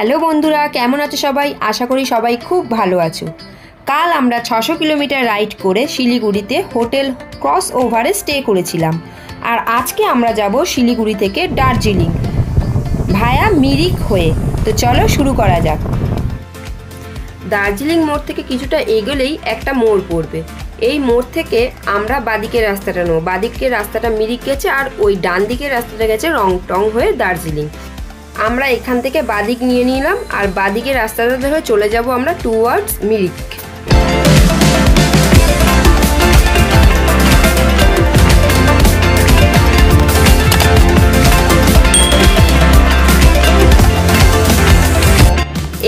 Hello বন্ধুরা, কেমন আছো সবাই? আশা করি সবাই খুব ভালো আছো। কাল আমরা 600 কিলোমিটার রাইড করে শিলিগুড়িতে হোটেল ক্রস ওভারে স্টে করেছিলাম। আর আজকে আমরা যাব শিলিগুড়ি থেকে দার্জিলিং ভায়া মিরিক হয়ে। তো চলো শুরু করা যাক। দার্জিলিং মোড় থেকে কিছুটা এগোলেই একটা মোড় পড়বে। এই মোড় থেকে আমরা বাদিকের রাস্তাটা নেব। বাদিকের রাস্তাটা মিরিক গেছে আর ওই ডান দিকের রাস্তাটা গেছে রংটং হয়ে দার্জিলিং। আমরা এখান থেকে বাদিক নিয়ে নিলাম আর বাদিকের রাস্তাটা ধরে চলে যাব আমরা টুয়ার্ডস মিরিক।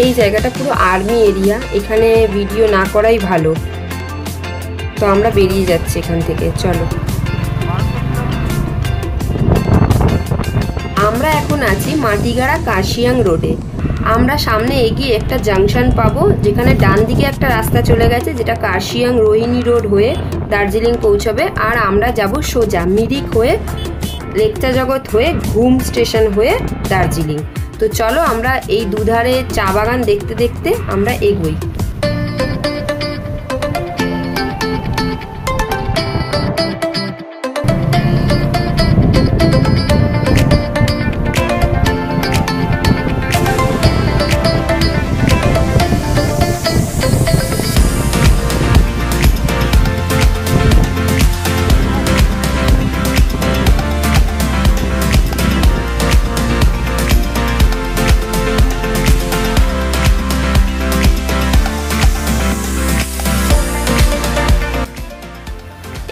এই জায়গাটা পুরো আর্মি এরিয়া, এখানে ভিডিও না করাই ভালো। তো আমরা বেরিয়ে যাচ্ছি এখান থেকে, চলো। আমরা এখন আছি মাটিগাড়া কাশিয়াং রোডে। আমরা সামনে এগিয়ে একটা জাংশন পাবো, যেখানে ডান দিকে একটা রাস্তা চলে গেছে যেটা কাশিয়াং রোহিণী রোড হয়ে দার্জিলিং পৌঁছাবে। আর আমরা যাব সোজা মিরিক হয়ে লেকচা জগৎ হয়ে ঘুম স্টেশন হয়ে দার্জিলিং। তো চলো আমরা এই দুধারে চা বাগান দেখতে দেখতে আমরা এগোই।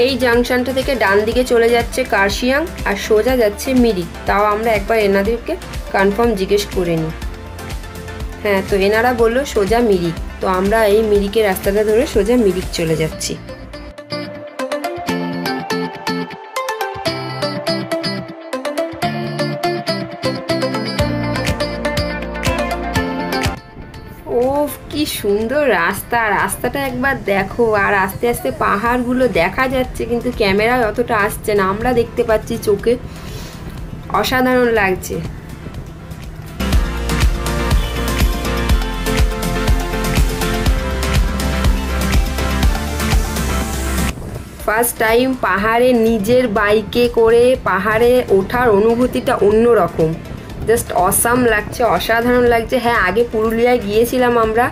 এই জাংশনটা থেকে ডান দিকে চলে যাচ্ছে কাশিয়াং আর সোজা যাচ্ছে মিরিক। তাও আমরা একবার এনাদেরকে কনফার্ম জিজ্ঞেস করে নিই। হ্যাঁ, তো এনারা বললো সোজা মিরিক। তো আমরা এই মিরিকের রাস্তাটা ধরে সোজা মিরিক চলে যাচ্ছি। কি সুন্দর রাস্তা, রাস্তাটা একবার দেখো। আর আস্তে আস্তে পাহাড়গুলো দেখা যাচ্ছে, কিন্তু ক্যামেরায় অতটা আসছে না, আমরা দেখতে পাচ্ছি চোখে। অসাধারণ লাগছে। ফার্স্ট টাইম পাহাড়ে নিজের বাইকে করে পাহাড়ে ওঠার অনুভূতিটা অন্যরকম। জাস্ট অসাম লাগছে, অসাধারণ লাগছে। হ্যাঁ, আগে পুরুলিয়ায় গিয়েছিলাম আমরা,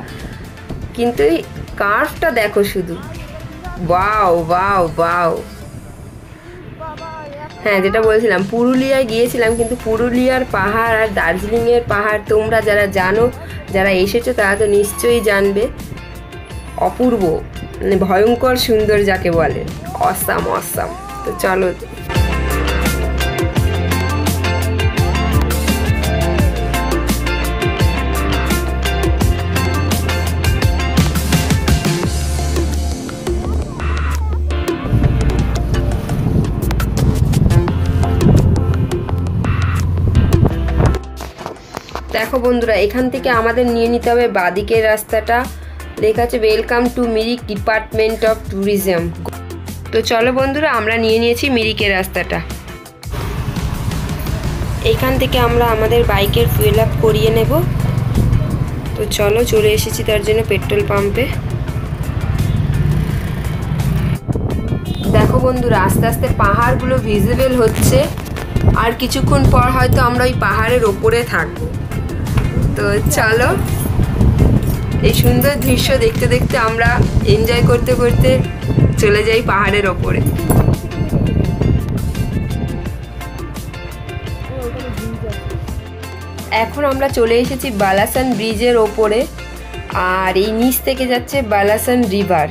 কিন্তু এই কার্ভটা দেখো শুধু। Wow wow wow. হ্যাঁ, যেটা বলছিলাম, পুরুলিয়ায় গিয়েছিলাম, কিন্তু পুরুলিয়ার পাহাড় আর দার্জিলিংয়ের পাহাড় তোমরা যারা জানো, যারা এসেছো তারা তো নিশ্চয়ই জানবে। অপূর্ব, মানে ভয়ঙ্কর সুন্দর যাকে বলে। Awesome awesome. তো চলো। দেখো বন্ধুরা, এখান থেকে আমাদের নিয়ে নিতে হবে বাদিকের রাস্তাটা। লেখা আছে welcome to Mirik department of tourism. তো চলো বন্ধুরা, আমরা নিয়ে নিয়েছি মিরিকের রাস্তাটা। এইখান থেকে আমরা আমাদের বাইকের ফুয়েল আপ করিয়ে নেব। তো চলো, চলে এসেছি তার জন্য পেট্রোল পাম্পে। দেখো বন্ধুরা, আস্তে আস্তে পাহাড়গুলো ভিজিবল হচ্ছে। আর কিছুক্ষণ পর হয়তো আমরা ওই পাহাড়ের ওপরে থাকবো। তো চলো, এই সুন্দর দৃশ্য দেখতে দেখতে আমরা এনজয় করতে করতে চলে যাই পাহাড়ের ওপরে। এখন আমরা চলে এসেছি বালাসান ব্রিজের ওপরে। আর এই নিচ থেকে যাচ্ছে বালাসান রিভার।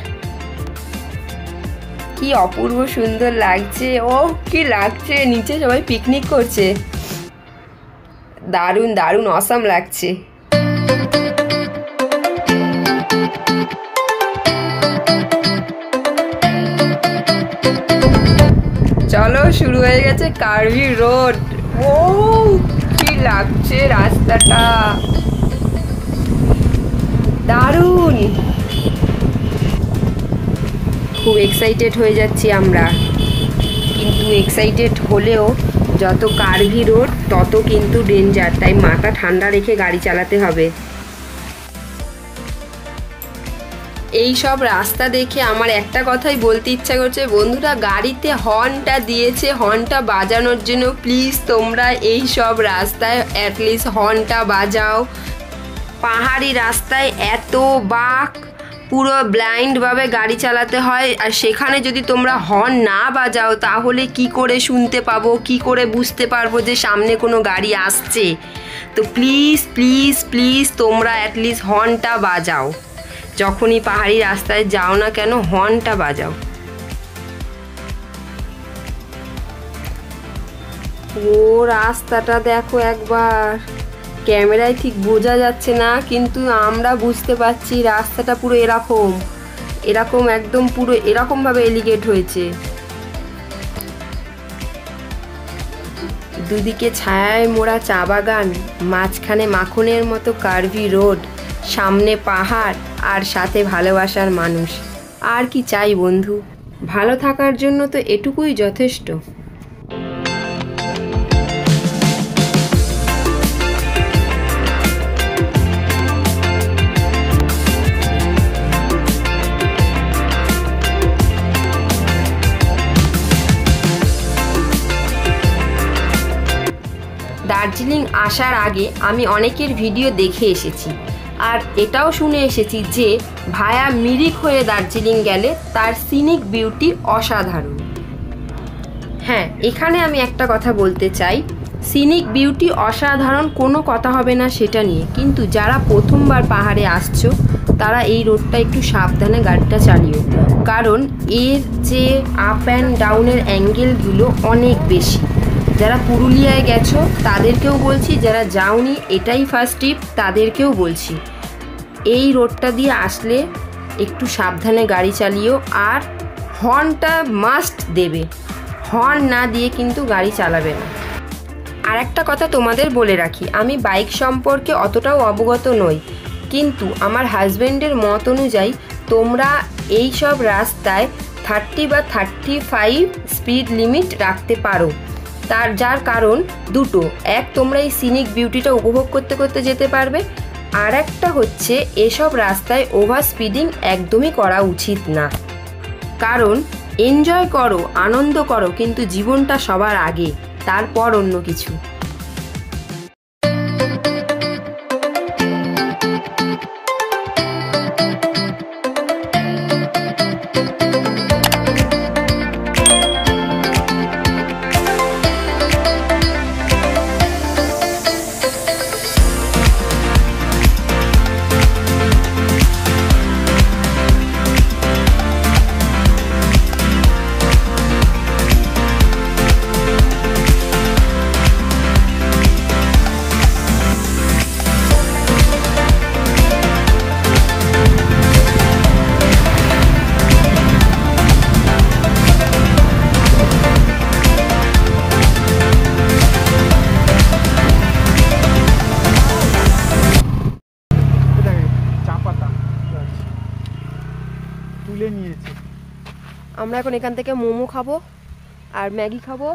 কি অপূর্ব সুন্দর লাগছে। ও কি লাগছে, নিচে সবাই পিকনিক করছে। দারুণ দারুণ অসাম লাগছে। চলো, শুরু হয়ে গেছে কার্ভি রোড। ও কি লাগছে রাস্তাটা, দারুণ। খুব এক্সাইটেড হয়ে যাচ্ছি আমরা, কিন্তু এক্সাইটেড হলেও যত কার্ভি রোড তত কিন্তু ডেঞ্জার, তাই মাথা ঠান্ডা রেখে গাড়ি চালাতে হবে। এই সব রাস্তা দেখে আমার একটা কথাই বলতে ইচ্ছা করছে, বন্ধুরা গাড়িতে হর্নটা দিয়েছে হর্নটা বাজানোর জন্য, প্লিজ তোমরা এই সব রাস্তায় অ্যাটলিস্ট হর্নটা বাজাও। পাহাড়ি রাস্তায় এত বাঁক, পুরো ব্লাইন্ডভাবে গাড়ি চালাতে হয়, আর সেখানে যদি তোমরা হর্ন না বাজাও তাহলে কি করে শুনতে পাবো, কি করে বুঝতে পারবো যে সামনে কোনো গাড়ি আসছে। তো প্লিজ প্লিজ প্লিজ তোমরা অ্যাটলিস্ট হর্নটা বাজাও, যখনই পাহাড়ি রাস্তায় যাও না কেন হর্নটা বাজাও। ও রাস্তাটা দেখো একবার, ক্যামেরায় ঠিক বোঝা যাচ্ছে না কিন্তু আমরা বুঝতে পারছি রাস্তাটা পুরো এরকম একদম পুরো এরকমভাবে এলিগেট হয়েছে। দুদিকে ছায়ায় মোড়া চা বাগান, মাঝখানে মাখনের মতো কার্ভি রোড, সামনে পাহাড় আর সাথে ভালোবাসার মানুষ। আর কি চাই বন্ধু, ভালো থাকার জন্য তো এটুকুই যথেষ্ট। দার্জিলিং আসার আগে আমি অনেকের ভিডিও দেখে এসেছি, আর এটাও শুনে এসেছি যে ভায়া মিরিক হয়ে দার্জিলিং গেলে তার সিনিক বিউটি অসাধারণ। হ্যাঁ, এখানে আমি একটা কথা বলতে চাই, সিনিক বিউটি অসাধারণ কোনো কথা হবে না সেটা নিয়ে, কিন্তু যারা প্রথমবার পাহাড়ে আসছো তারা এই রোডটা একটু সাবধানে গাড়িটা চালিও, কারণ এর যে আপ অ্যান্ড ডাউনের অ্যাঙ্গেলগুলো অনেক বেশি। যারা পুরুলিয়ায় গেছো তাদেরকেও বলছি, যারা যাওনি এটাই ফার্স্ট টিপ তাদেরকেও বলছি, এই রোডটা দিয়ে আসলে একটু সাবধানে গাড়ি চালিও, আর হর্নটা মাস্ট দেবে, হর্ন না দিয়ে কিন্তু গাড়ি চালাবে না। আর একটা কথা তোমাদের বলে রাখি, আমি বাইক সম্পর্কে অতটাও অবগত নই, কিন্তু আমার হাজব্যান্ডের মত অনুযায়ী তোমরা এই সব রাস্তায় 30 বা 35 স্পিড লিমিট রাখতে পারো। যার কারণ দুটো, এক তোমরা এই সিনিক বিউটিটা উপভোগ করতে করতে যেতে পারবে, আর একটা হচ্ছে এসব রাস্তায় ওভার স্পিডিং একদমই করা উচিত না। কারণ এনজয় করো, আনন্দ করো, কিন্তু জীবনটা সবার আগে, তারপর অন্য কিছু। আমরা এখন এখান থেকে মোমো খাবো আর ম্যাগি খাবো।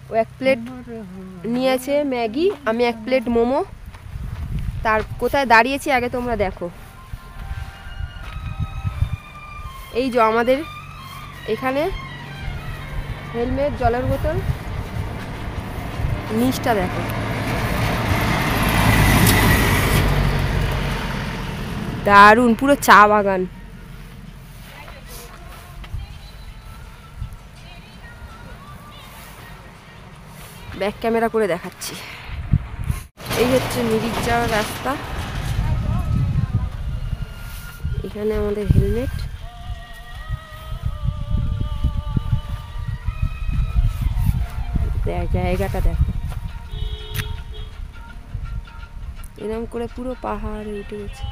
ও 1 প্লেট নিয়েছে ম্যাগি, আমি 1 প্লেট মোমো। তার কোথায় দাঁড়িয়েছি আগে তোমরা দেখো, এই যে আমাদের এখানে হেলমেট, জলের বোতল, নিচটা দেখো, দারুণ পুরো চা বাগান। ব্যাক ক্যামেরা করে দেখাচ্ছি, এই হচ্ছে মিরিক যাওয়ার রাস্তা। এখানে আমাদের হেলমেট, জায়গাটা দেখো, এরকম করে পুরো পাহাড়ে উঠে গেছে।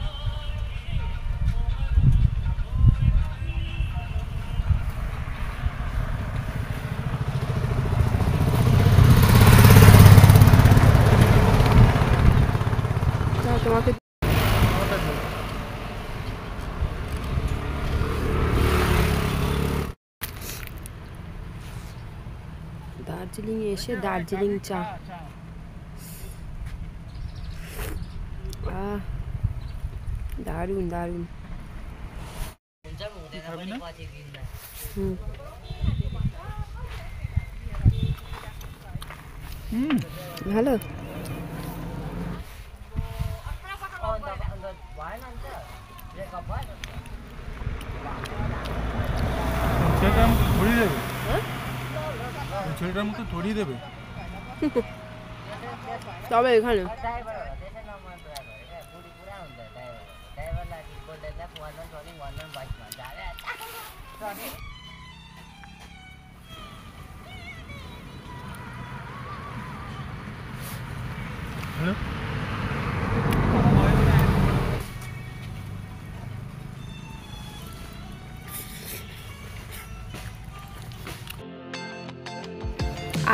তোমাকে দার্জিলিংয়ে এসে দার্জিলিং চা, দারুণ দারুণ। ভালো। ছেলেটার মতো ধরিয়ে দেবে তবে এখানে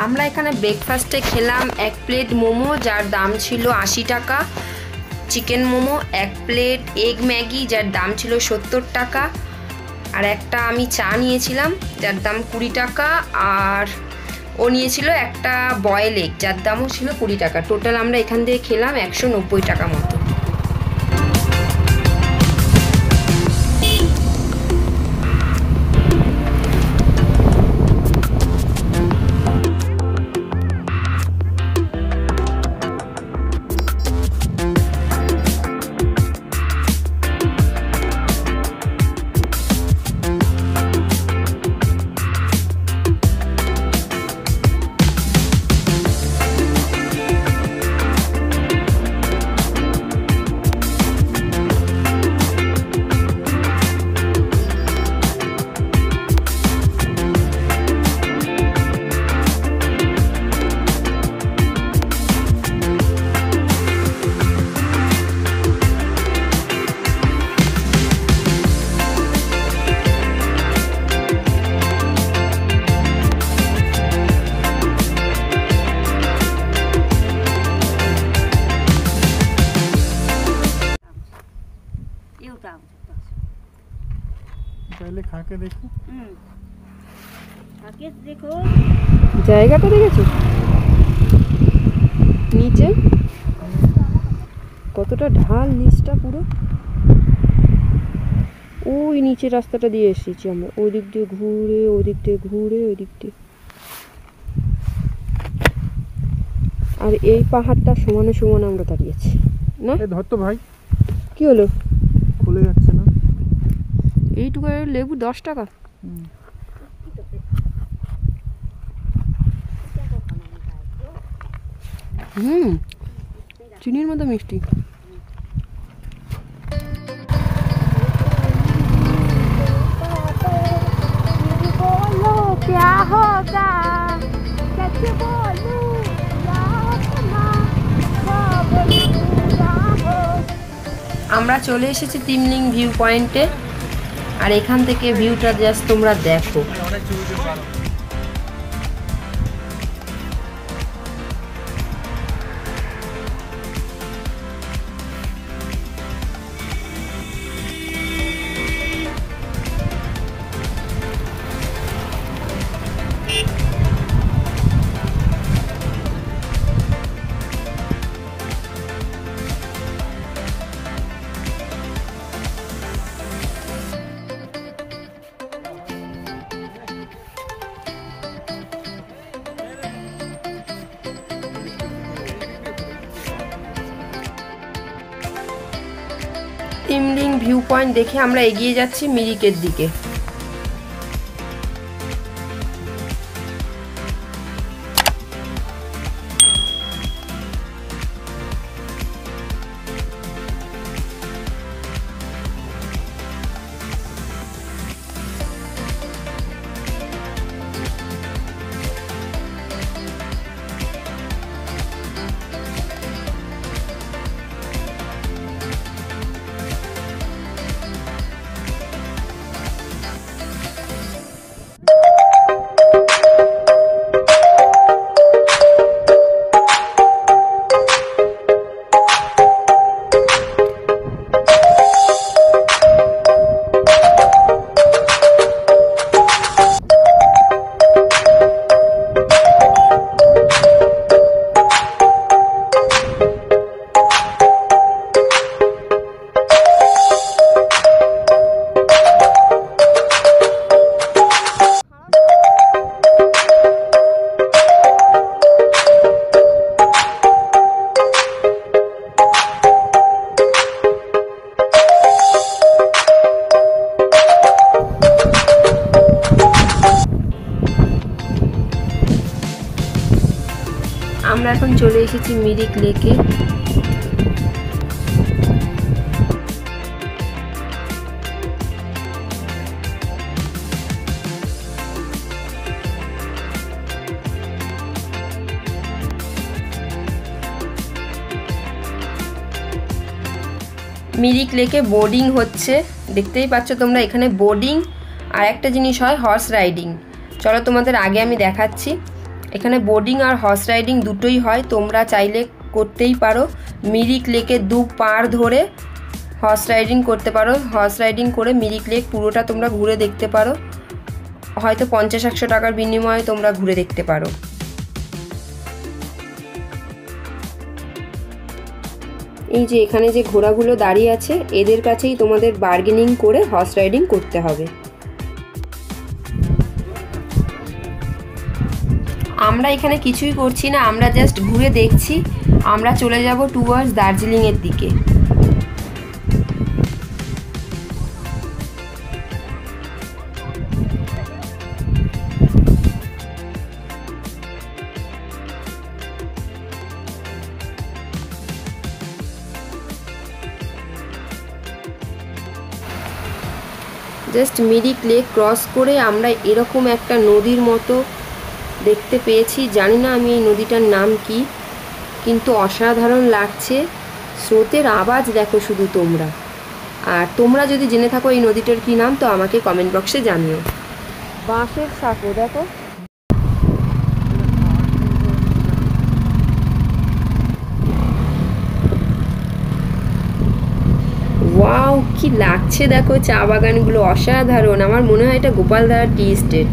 আমরা এখানে ব্রেকফাস্টে খেলাম 1 প্লেট মোমো, যার দাম ছিল 80 টাকা, chicken momo, 1 plate egg Maggi, যার দাম ছিল 70 টাকা, আর একটা আমি চা নিয়েছিলাম যার দাম 20 টাকা, আর ও নিয়েছিল একটা বয়েল এগ যার দামও ছিল 20 টাকা। টোটাল আমরা এখান থেকে খেলাম 190 টাকা মতো। पहले खा के देखो, देखो জায়গাটা দেখেছো নিচে কতটা ঢাল, নিচটা পুরো ওই নিচে রাস্তাটা দিয়ে এসেছি আমরা, ওই দিক দিয়ে ঘুরে ওই দিক দিয়ে ঘুরে ওই দিক দিয়ে, আর এই পাহাড়টা সমানে সমানে আমরা দাঁড়িয়েছি না। ধর তো ভাই, কি হলো? খুলে যাচ্ছে না। এইটুকু লেবু 10 টাকা। চিনির মতো মিষ্টি। আমরা চলে এসেছি তিমলিং ভিউ পয়েন্টে, আর এখান থেকে ভিউটা জাস্ট তোমরা দেখো। তিমলিং ভিউ পয়েন্ট দেখে আমরা এগিয়ে যাচ্ছি মিরিকের দিকে। আমরা এখন চলে এসেছি মিরিক লেকে। মিরিক লেকে বোর্ডিং হচ্ছে, দেখতেই পাচ্ছ তোমরা। এখানে বোর্ডিং আর একটা জিনিস হয় হর্স রাইডিং। চলো তোমাদের আগে আমি দেখাচ্ছি। এখানে বোর্ডিং আর হর্স রাইডিং দুটোই হয়, তোমরা চাইলে করতেই পারো। মিরিক লেকে দু পাড় ধরে হর্স রাইডিং করতে পারো। হর্স রাইডিং করে মিরিক লেক পুরোটা তোমরা ঘুরে দেখতে পারো। হয়তো 50-100 টাকার বিনিময়ে তোমরা ঘুরে দেখতে পারো। এই যে এখানে যে ঘোড়াগুলো দাঁড়িয়ে আছে, এদের কাছেই তোমাদের বার্গেনিং করে হর্স রাইডিং করতে হবে। আমরা এখানে কিছুই করছি না, আমরা জাস্ট ঘুরে দেখছি। আমরা চলে যাব টুয়ার্ডস দার্জিলিংয়ের দিকে। জাস্ট মিরিক লেক ক্রস করে আমরা এরকম একটা নদীর মতো দেখতে পেয়েছি। জানি না আমি এই নদীটার নাম কি, কিন্তু অসাধারণ লাগছে। স্রোতের আওয়াজ দেখো শুধু তোমরা। আর তোমরা যদি জেনে থাকো এই নদীটার কি নাম, তো আমাকে কমেন্ট বক্সে জানিও। বাঁশের সাঁকো দেখো। ওয়াও, কি লাগছে দেখো চা বাগানগুলো, অসাধারণ। আমার মনে হয় এটা গোপালধারা টি এস্টেট।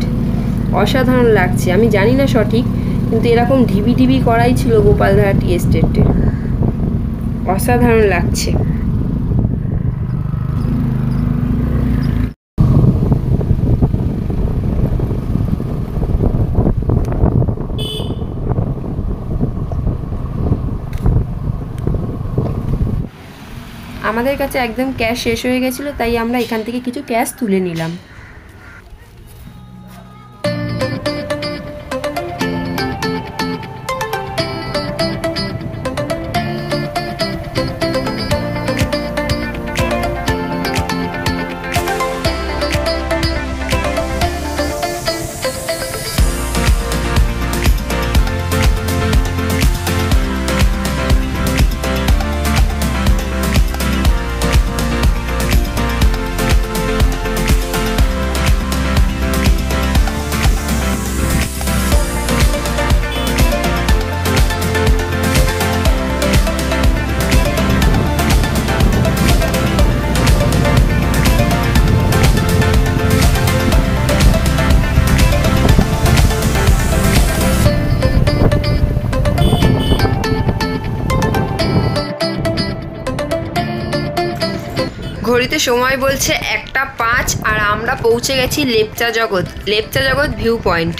অসাধারণ লাগছে। আমি জানি না সঠিক, কিন্তু এরকম ঢিবি ঢিবি করাই ছিল গোপালধারা টি এস্টেটে। অসাধারণ লাগছে। আমাদের কাছে একদম ক্যাশ শেষ হয়ে গেছিলো, তাই আমরা এখান থেকে কিছু ক্যাশ তুলে নিলাম। ঘড়িতে সময় বলছে 1:05 আর আমরা পৌঁছে গেছি লেপচা জগৎ ভিউ পয়েন্ট।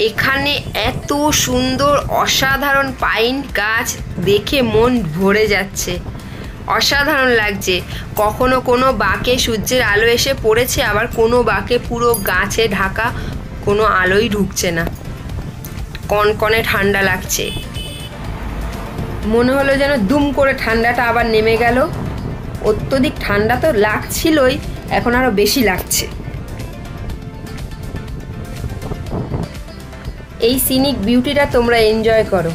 এখানে এত সুন্দর অসাধারণ পাইন গাছ দেখে মন ভরে যাচ্ছে। অসাধারণ লাগছে। কখনো কোনো বাঁকে সূর্যের আলো এসে পড়েছে, আবার কোনো বাঁকে পুরো গাছে ঢাকা, কোনো আলোই ঢুকছে না। কনকনে ঠান্ডা লাগছে। মনে হলো যেন দুম করে ঠান্ডাটা আবার নেমে গেল। অত্যধিক ঠান্ডা তো লাগছিলই, এখন আরো বেশি লাগছে। এই সিনিক বিউটিটা তোমরা এনজয় করো।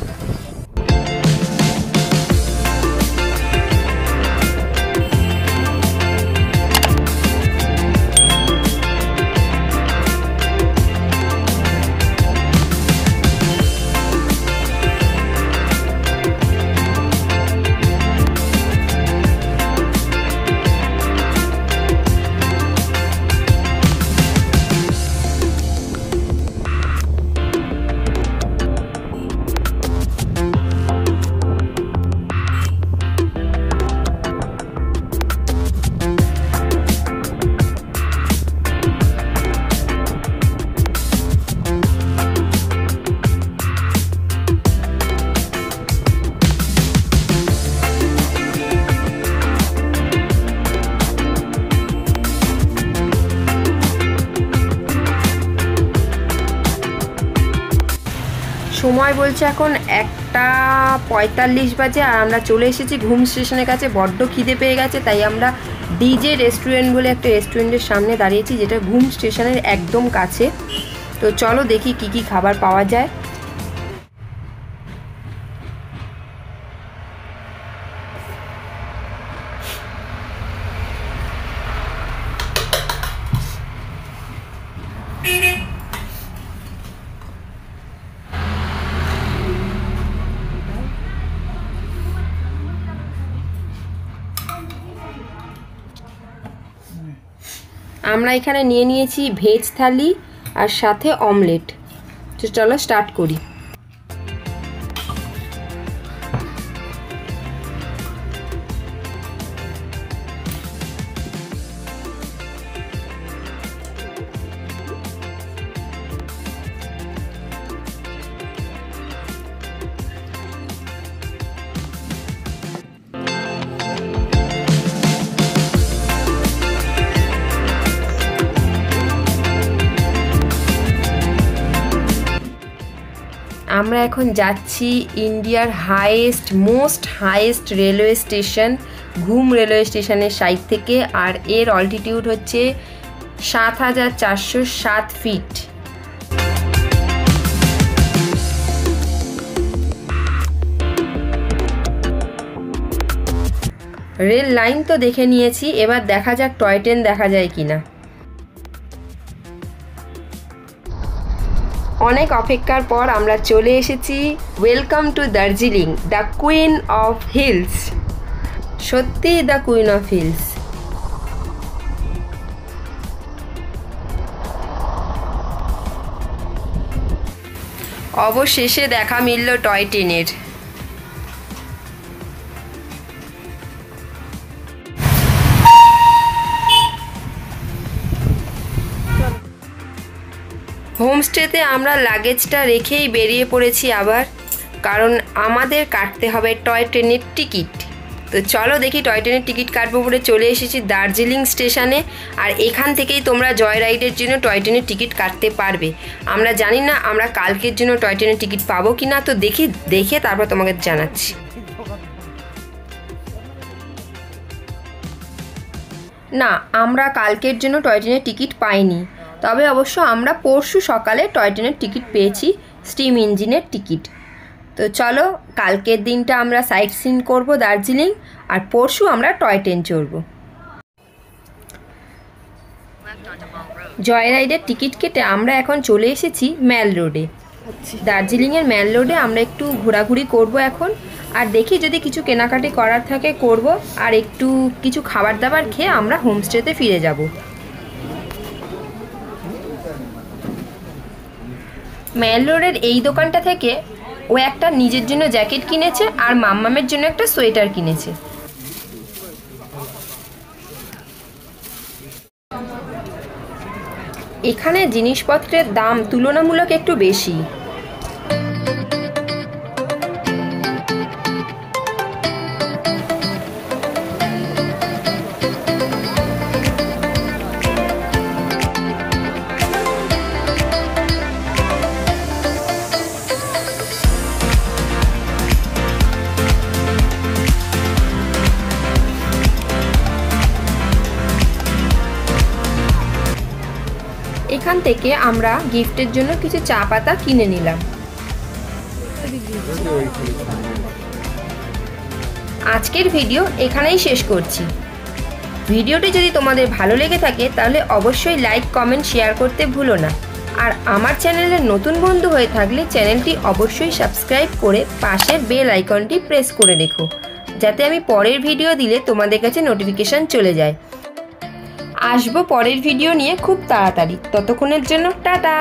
সময় বলছে এখন 1:45 বাজে, আর আমরা চলে এসেছি ঘুম স্টেশনের কাছে। বড্ড খিদে পেয়ে গেছে, তাই আমরা ডিজে রেস্টুরেন্ট বলে একটা রেস্টুরেন্টের সামনে দাঁড়িয়েছি, যেটা ঘুম স্টেশনের একদম কাছে। তো চলো দেখি কি কি খাবার পাওয়া যায়। আমরা এখানে নিয়ে নিয়েছি ভেজ থালি আর সাথে অমলেট। তো চলো স্টার্ট করি। আমরা এখন যাচ্ছি ইন্ডিয়ার মোস্ট হাইয়েস্ট রেলওয়ে স্টেশন, ঘুম রেলওয়ে স্টেশনের সাইড থেকে। আর এর অল্টিটিউড হচ্ছে 7407 ফিট। রেল লাইন তো দেখে নিয়েছি, এবার দেখা যাক টয় ট্রেন দেখা যায় কিনা। অনেক অপেক্ষার পর আমরা চলে এসেছি। Welcome to Darjeeling, the queen of hills. সত্যি দ্য কুইন অফ হিলস। অবশেষে দেখা মিলল টয় ট্রেনের। হোমস্টেতে আমরা লাগেজটা রেখেই বেরিয়ে পড়েছি আবার, কারণ আমাদের কাটতে হবে টয় ট্রেনের টিকিট। তো চলো দেখি টয় ট্রেনের টিকিট কাটবো বলে চলে এসেছি দার্জিলিং স্টেশনে। আর এখান থেকেই তোমরা জয় রাইডের জন্য টয় ট্রেনের টিকিট কাটতে পারবে। আমরা জানি না আমরা কালকের জন্য টয় ট্রেনের টিকিট পাবো কি না, তো দেখে তারপর তোমাকে জানাচ্ছি। না, আমরা কালকের জন্য টয় ট্রেনের টিকিট পাইনি, তবে অবশ্য আমরা পরশু সকালে টয় ট্রেনের টিকিট পেয়েছি, স্টিম ইঞ্জিনের টিকিট। তো চলো কালকের দিনটা আমরা সাইট সিন করবো দার্জিলিং, আর পরশু আমরা টয় ট্রেন চড়বো। জয় রাইডের টিকিট কেটে আমরা এখন চলে এসেছি ম্যাল রোডে। দার্জিলিংয়ের ম্যাল রোডে আমরা একটু ঘোরাঘুরি করব এখন, আর দেখি যদি কিছু কেনাকাটি করার থাকে করব, আর একটু কিছু খাবার দাবার খেয়ে আমরা হোমস্টেতে ফিরে যাব। ম্যাল রোডের এই দোকানটা থেকে ও একটা নিজের জন্য জ্যাকেট কিনেছে আর মাম্মামের জন্য একটা সোয়েটার কিনেছে। এখানে জিনিসপত্রের দাম তুলনামূলক একটু বেশি। এখান থেকে আমরা গিফটের জন্য কিছু চা পাতা কিনে নিলাম। আজকের ভিডিও এখানেই শেষ করছি। ভিডিওটি যদি তোমাদের ভালো লেগে থাকে তাহলে অবশ্যই লাইক, কমেন্ট, শেয়ার করতে ভুলো না। আর আমার চ্যানেলের নতুন বন্ধু হয়ে থাকলে চ্যানেলটি অবশ্যই সাবস্ক্রাইব করে পাশের বেল আইকনটি প্রেস করে রেখো, যাতে আমি পরের ভিডিও দিলে তোমাদের কাছে নোটিফিকেশন চলে যায়। আসবো পরের ভিডিও নিয়ে খুব তাড়াতাড়ি। ততক্ষণের জন্য টাটা।